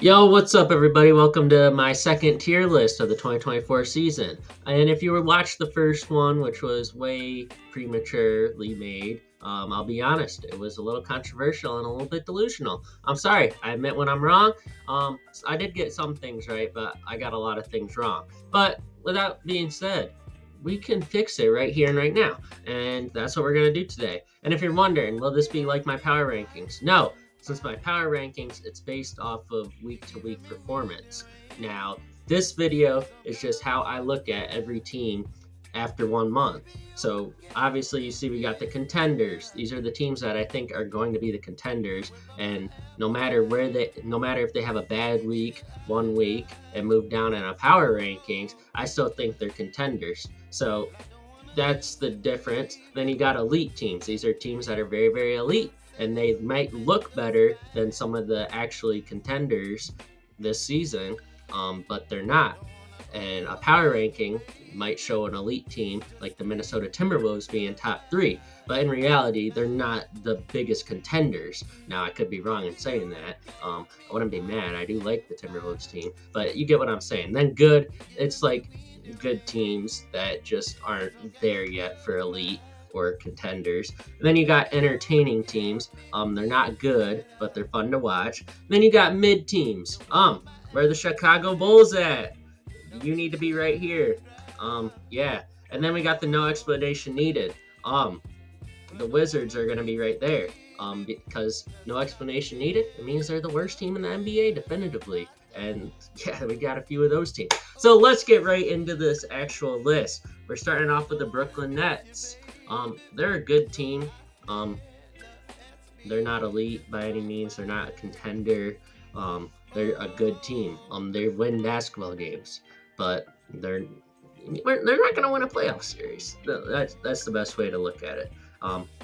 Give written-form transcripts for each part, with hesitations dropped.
Yo, what's up, everybody? Welcome to my second tier list of the 2024 season. And if you were watched the first one, which was way prematurely made, I'll be honest, it was a little controversial and a little bit delusional. I'm sorry, I admit when I'm wrong. I did get some things right, but I got a lot of things wrong. But with that being said, we can fix it right here and right now. And that's what we're going to do today. And if you're wondering, will this be like my power rankings? No, since my power rankings, it's based off of week to week performance. Now, this video is just how I look at every team after 1 month. So obviously you see we got the contenders. These are the teams that I think are going to be the contenders. And no matter if they have a bad week, 1 week, and move down in a power rankings, I still think they're contenders. So that's the difference. Then you got elite teams. These are teams that are very, very elite, and they might look better than some of the actually contenders this season, but they're not. And a power ranking might show an elite team like the Minnesota Timberwolves being top 3, but in reality, they're not the biggest contenders. Now, I could be wrong in saying that. I wouldn't be mad. I do like the Timberwolves team, but you get what I'm saying. Then good, it's like good teams that just aren't there yet for elite or contenders. And then you got entertaining teams. They're not good, but they're fun to watch. Then you got mid teams. Where are the Chicago Bulls at? You need to be right here. Yeah. And then we got the no explanation needed. The Wizards are going to be right there. Because no explanation needed, it means they're the worst team in the NBA definitively. And yeah, we got a few of those teams. So let's get right into this actual list. We're starting off with the Brooklyn Nets. They're a good team. They're not elite by any means. They're not a contender. They're a good team. They win basketball games, but they're not going to win a playoff series. That's the best way to look at it.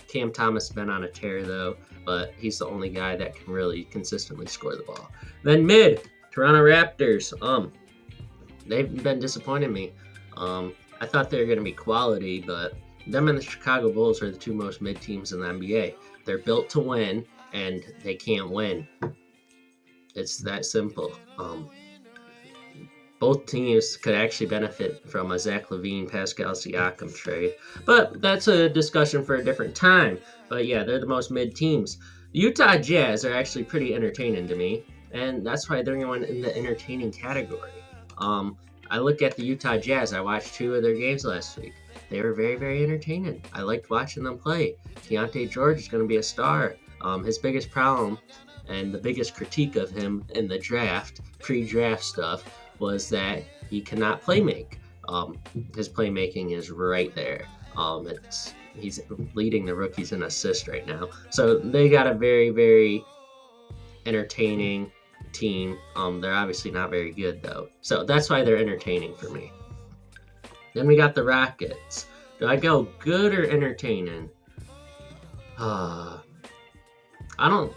Cam Thomas has been on a tear though, but he's the only guy that can really consistently score the ball. Then mid, Toronto Raptors. They've been disappointing me. I thought they were going to be quality, but them and the Chicago Bulls are the two most mid teams in the NBA. They're built to win, and they can't win. It's that simple. Both teams could actually benefit from a Zach LaVine, Pascal Siakam trade, but that's a discussion for a different time. But yeah, they're the most mid teams. The Utah Jazz are actually pretty entertaining to me, and that's why they're going in the entertaining category. I look at the Utah Jazz. I watched 2 of their games last week. They were very, very entertaining. I liked watching them play. Keontae George is going to be a star. His biggest problem and the biggest critique of him in the draft, pre-draft stuff, was that he cannot playmake. His playmaking is right there. He's leading the rookies in assists right now. So they got a very, very entertaining team. They're obviously not very good though. So that's why they're entertaining for me. Then we got the Rockets. Do I go good or entertaining? I don't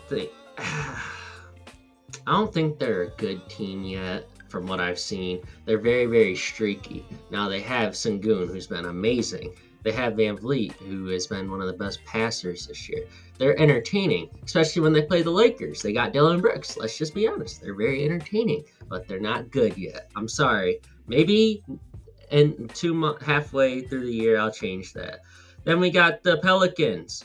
think they're a good team yet from what I've seen. They're very, very streaky. Now they have Sengun, who's been amazing. They have Van Vliet, who has been one of the best passers this year. They're entertaining, especially when they play the Lakers. They got Dillon Brooks. Let's just be honest. They're very entertaining, but they're not good yet. I'm sorry. Maybe in halfway through the year, I'll change that. Then we got the Pelicans.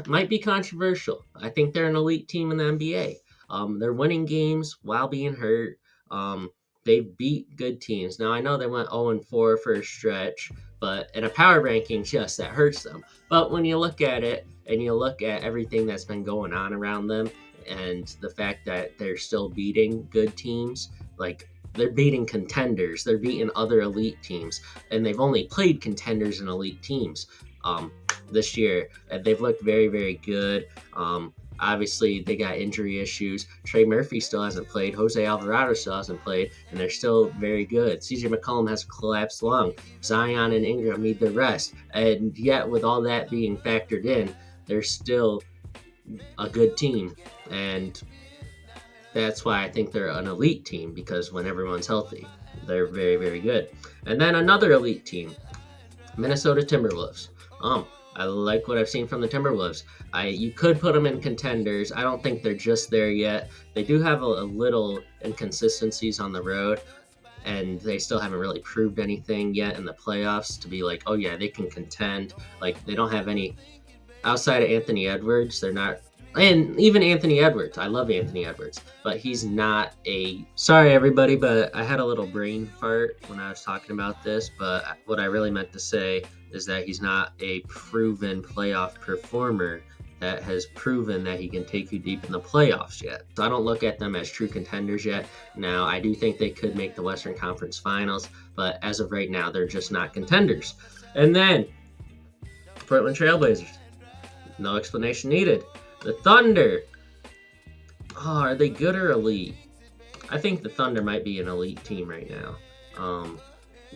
Might be controversial. I think they're an elite team in the NBA. They're winning games while being hurt. They beat good teams. Now, I know they went 0-4 for a stretch, but in a power rankings, yes, that hurts them. But when you look at it and you look at everything that's been going on around them and the fact that they're still beating good teams, like they're beating contenders, they're beating other elite teams, and they've only played contenders and elite teams this year. And they've looked very, very good. Obviously, they got injury issues. Trey Murphy still hasn't played. Jose Alvarado still hasn't played, and they're still very good. CJ McCollum has a collapsed lung. Zion and Ingram need the rest. And yet, with all that being factored in, they're still a good team. And that's why I think they're an elite team, because when everyone's healthy, they're very, very good. And then another elite team, Minnesota Timberwolves. I like what I've seen from the Timberwolves. You could put them in contenders. I don't think they're just there yet. They do have a little inconsistencies on the road, and they still haven't really proved anything yet in the playoffs to be like, oh yeah, they can contend. Like they don't have any outside of Anthony Edwards. They're not, and even Anthony Edwards. I love Anthony Edwards, but he's not a. Sorry everybody, but I had a little brain fart when I was talking about this. But what I really meant to say is that he's not a proven playoff performer that has proven that he can take you deep in the playoffs yet. So I don't look at them as true contenders yet. Now, I do think they could make the Western Conference Finals, but as of right now, they're just not contenders. And then, Portland Trailblazers. No explanation needed. The Thunder. Oh, are they good or elite? I think the Thunder might be an elite team right now.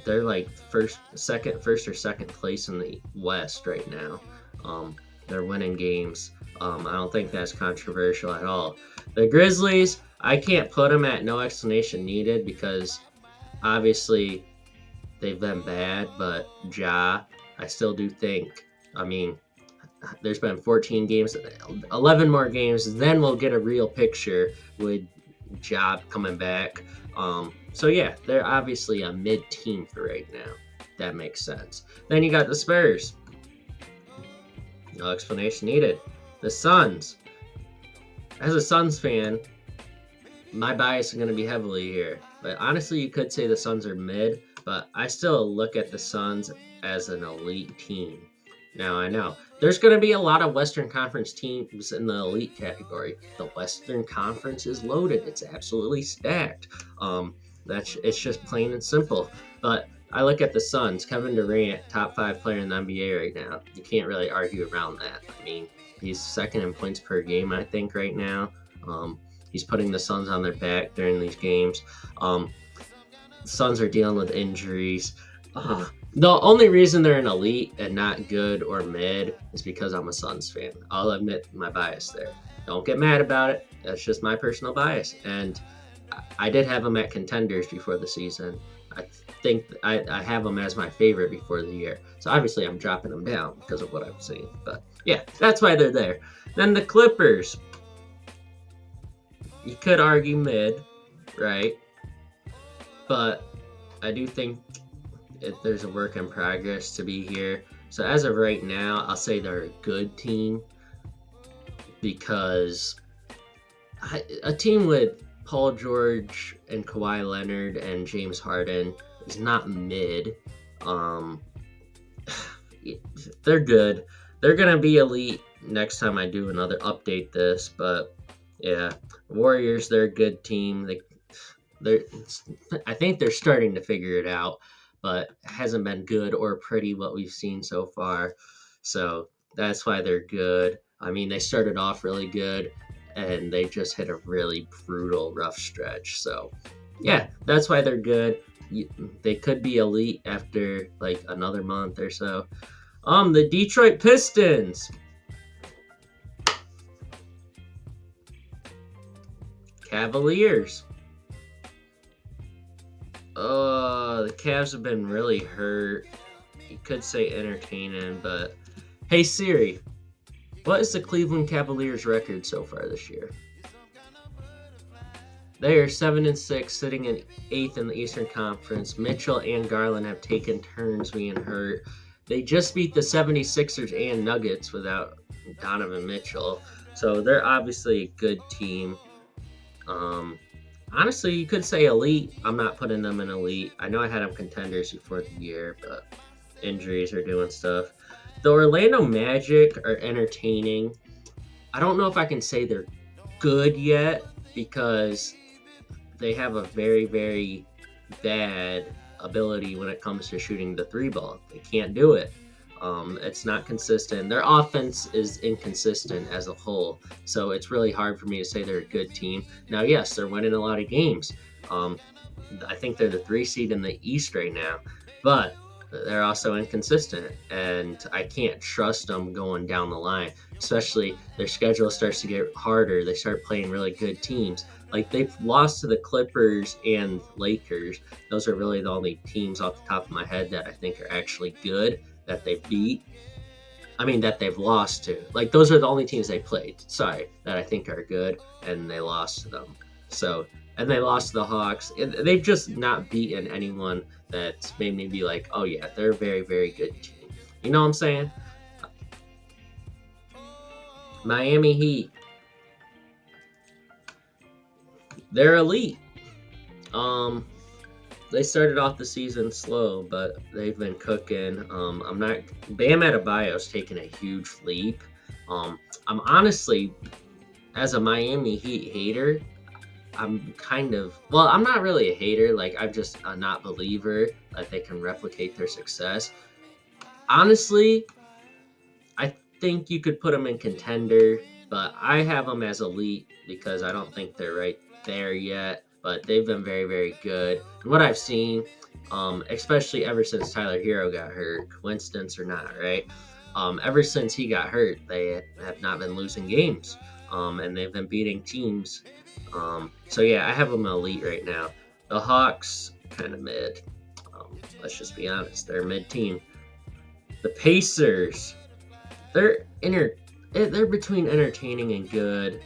They're like first or second place in the West right now. They're winning games. I don't think that's controversial at all. The Grizzlies, I can't put them at no explanation needed because obviously they've been bad, but I still do think, I mean, there's been 14 games, 11 more games, then we'll get a real picture with Ja coming back. So yeah, they're obviously a mid-team for right now. That makes sense. Then you got the Spurs. No explanation needed. The Suns. As a Suns fan, my bias is going to be heavily here. But honestly, you could say the Suns are mid, but I still look at the Suns as an elite team. Now, I know there's going to be a lot of Western Conference teams in the elite category. The Western Conference is loaded. It's absolutely stacked. It's just plain and simple. But I look at the Suns. Kevin Durant, top 5 player in the NBA right now. You can't really argue around that. I mean, he's second in points per game, I think, right now. He's putting the Suns on their back during these games. The Suns are dealing with injuries. The only reason they're an elite and not good or mid is because I'm a Suns fan. I'll admit my bias there. Don't get mad about it. That's just my personal bias. And I did have them at contenders before the season. I think I have them as my favorite before the year. So obviously I'm dropping them down because of what I'm seeing. But yeah, that's why they're there. Then the Clippers. You could argue mid, right? But I do think there's a work in progress to be here. So as of right now, I'll say they're a good team because a team with Paul George and Kawhi Leonard and James Harden is not mid. They're good. They're going to be elite next time I do another update this, but yeah, Warriors, they're a good team. I think they're starting to figure it out, but it hasn't been good or pretty what we've seen so far. So that's why they're good. I mean, they started off really good, and they just hit a really brutal, rough stretch. So yeah, that's why they're good. They could be elite after like another month or so. The Detroit Pistons. Cavaliers. The Cavs have been really hurt. You could say entertaining, but hey Siri, what is the Cleveland Cavaliers record so far this year? They are 7-6, sitting in 8th in the Eastern Conference. Mitchell and Garland have taken turns being hurt. They just beat the 76ers and Nuggets without Donovan Mitchell. So they're obviously a good team. Honestly, you could say elite. I'm not putting them in elite. I know I had them contenders before the year, but injuries are doing stuff. The Orlando Magic are entertaining. I don't know if I can say they're good yet because they have a very, very bad ability when it comes to shooting the 3 ball. They can't do it. It's not consistent. Their offense is inconsistent as a whole, so it's really hard for me to say they're a good team. Now, yes, they're winning a lot of games. I think they're the 3 seed in the East right now, but they're also inconsistent, and I can't trust them going down the line, especially their schedule starts to get harder. They start playing really good teams. Like, they've lost to the Clippers and Lakers. Those are really the only teams off the top of my head that I think are actually good that they beat. I mean, that they've lost to. Like, those are the only teams they played. Sorry, that I think are good, and they lost to them. So, and they lost to the Hawks. They've just not beaten anyone that's made me be like, oh yeah, they're a very, very good team. You know what I'm saying? Miami Heat, they're elite. Um, they started off the season slow, but they've been cooking. I'm not. Bam Adebayo's taken a huge leap. I'm honestly, as a Miami Heat hater, I'm kind of well. I'm not really a hater. Like, I'm just a not believer that they can replicate their success. Honestly, I think you could put them in contender, but I have them as elite because I don't think they're right there yet. But they've been very, very good. And what I've seen, especially ever since Tyler Hero got hurt, coincidence or not, right? Ever since he got hurt, they have not been losing games, and they've been beating teams. So yeah, I have them elite right now. The Hawks, kind of mid. Let's just be honest, they're a mid team. The Pacers, they're they're between entertaining and good,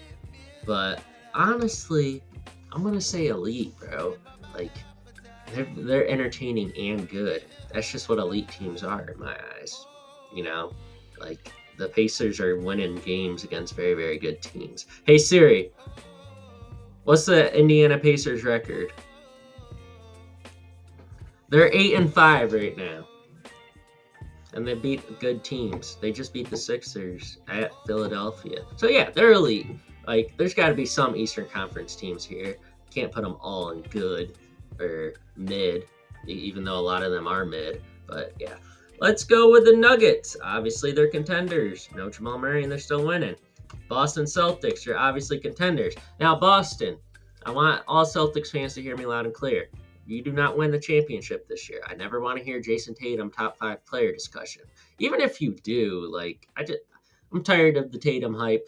but honestly, I'm gonna say elite, bro. Like, they're entertaining and good. That's just what elite teams are in my eyes. You know, like, the Pacers are winning games against very, very good teams. Hey Siri, what's the Indiana Pacers record? They're 8-5 right now, and they beat good teams. They just beat the Sixers at Philadelphia. So yeah, they're elite. Like, there's got to be some Eastern Conference teams here. Can't put them all in good or mid, even though a lot of them are mid. But yeah, let's go with the Nuggets. Obviously, they're contenders. No Jamal Murray, and they're still winning. Boston Celtics are obviously contenders. Now, Boston, I want all Celtics fans to hear me loud and clear. You do not win the championship this year. I never want to hear Jason Tatum top 5 player discussion. Even if you do, like, I'm tired of the Tatum hype.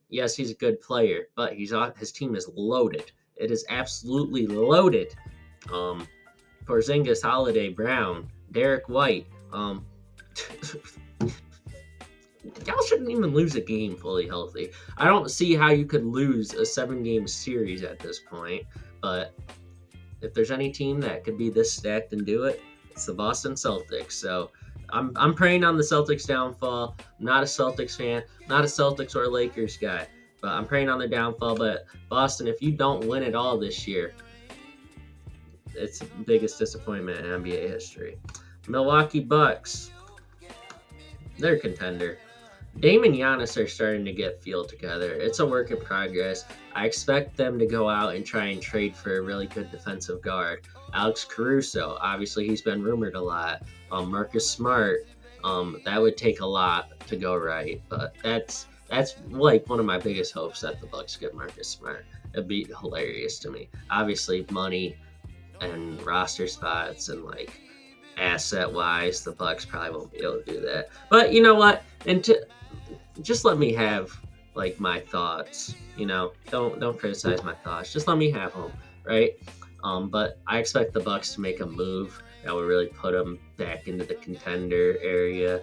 Yes, he's a good player, but his team is loaded. It is absolutely loaded. Um, Porzingis, Holiday, Brown, Derek White. Y'all shouldn't even lose a game fully healthy. I don't see how you could lose a 7-game series at this point, but if there's any team that could be this stacked and do it, it's the Boston Celtics. So I'm praying on the Celtics downfall. I'm not a Celtics fan, not a Celtics or Lakers guy, but I'm praying on their downfall. But Boston, if you don't win it all this year, it's the biggest disappointment in NBA history. Milwaukee Bucks, they're a contender. Dame and Giannis are starting to get feel together. It's a work in progress. I expect them to go out and try and trade for a really good defensive guard. Alex Caruso, obviously he's been rumored a lot. Marcus Smart, that would take a lot to go right, but that's like one of my biggest hopes that the Bucks get Marcus Smart. It'd be hilarious to me. Obviously, money and roster spots and, like, asset wise, the Bucks probably won't be able to do that. But you know what? Just let me have, like, my thoughts. Don't criticize my thoughts. Just let me have them, right? But I expect the Bucks to make a move that would really put them back into the contender area.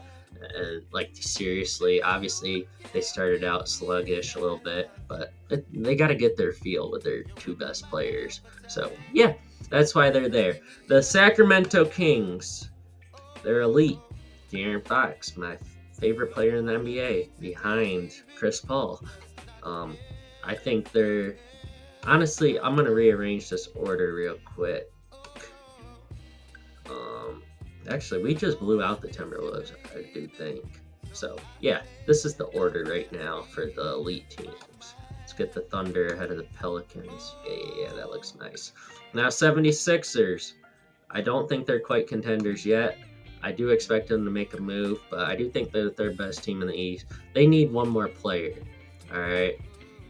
And, like, seriously, obviously they started out sluggish a little bit, but they got to get their feel with their 2 best players. So yeah, that's why they're there. The Sacramento Kings, they're elite. De'Aaron Fox, my favorite player in the NBA, behind Chris Paul. I think they're honestly. I'm gonna rearrange this order real quick. Actually, we just blew out the Timberwolves, I do think. So yeah, this is the order right now for the elite teams. Let's get the Thunder ahead of the Pelicans. Yeah, that looks nice. Now 76ers. I don't think they're quite contenders yet. I do expect them to make a move, but I do think they're the 3rd best team in the East. They need one more player, all right,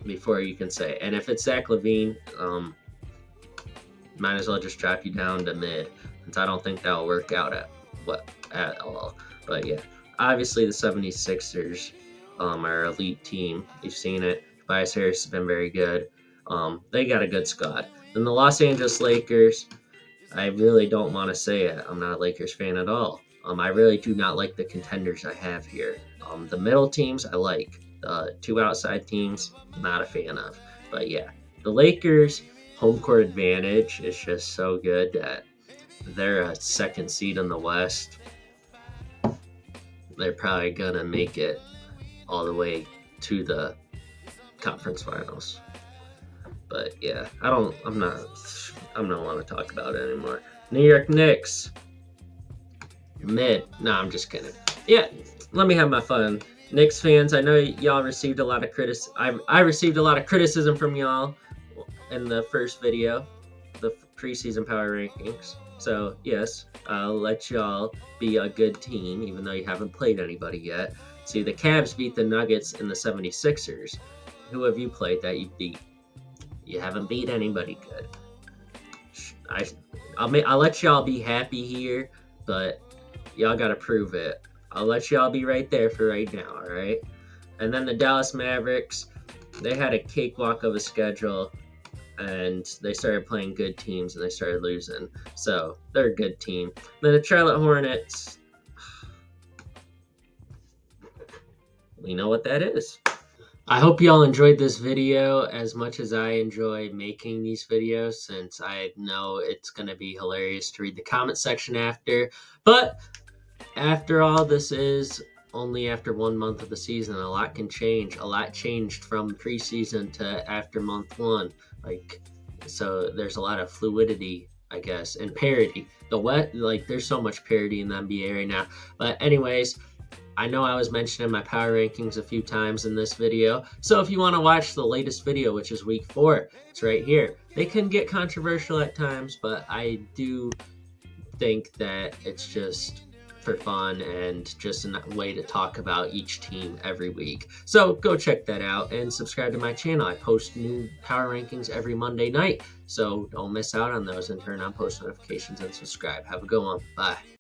before you can say. And if it's Zach LaVine, might as well just drop you down to mid, since I don't think that'll work out at all. But yeah, obviously the 76ers are an elite team. You've seen it. Tobias Harris has been very good. They got a good squad. Then the Los Angeles Lakers, I really don't want to say it. I'm not a Lakers fan at all. I really do not like the contenders I have here. The middle teams I like. The two outside teams, not a fan of. But yeah, the Lakers home court advantage is just so good that they're a second seed in the West. They're probably gonna make it all the way to the conference finals. But yeah, I'm not want to talk about it anymore. New York Knicks, mid. No, I'm just kidding. Yeah, let me have my fun. Knicks fans, I know y'all received a lot of I received a lot of criticism from y'all in the first video, the preseason power rankings. So yes, I'll let y'all be a good team, even though you haven't played anybody yet. See, the Cavs beat the Nuggets and the 76ers. Who have you played that you beat? You haven't beat anybody good. I'll let y'all be happy here, but y'all gotta prove it. I'll let y'all be right there for right now, all right? And then the Dallas Mavericks, they had a cakewalk of a schedule, and they started playing good teams, and they started losing. So they're a good team. Then the Charlotte Hornets, we know what that is. I hope y'all enjoyed this video as much as I enjoy making these videos, since I know it's going to be hilarious to read the comment section after. But after all, this is only after 1 month of the season. A lot can change. A lot changed from preseason to after month 1. So there's a lot of fluidity, I guess, and parity. There's so much parity in the NBA right now. But anyways, I know I was mentioning my power rankings a few times in this video, so if you want to watch the latest video, which is week 4, it's right here. They can get controversial at times, but I do think that it's just for fun and just a way to talk about each team every week. So go check that out and subscribe to my channel. I post new power rankings every Monday night, so don't miss out on those, and turn on post notifications and subscribe. Have a good one. Bye.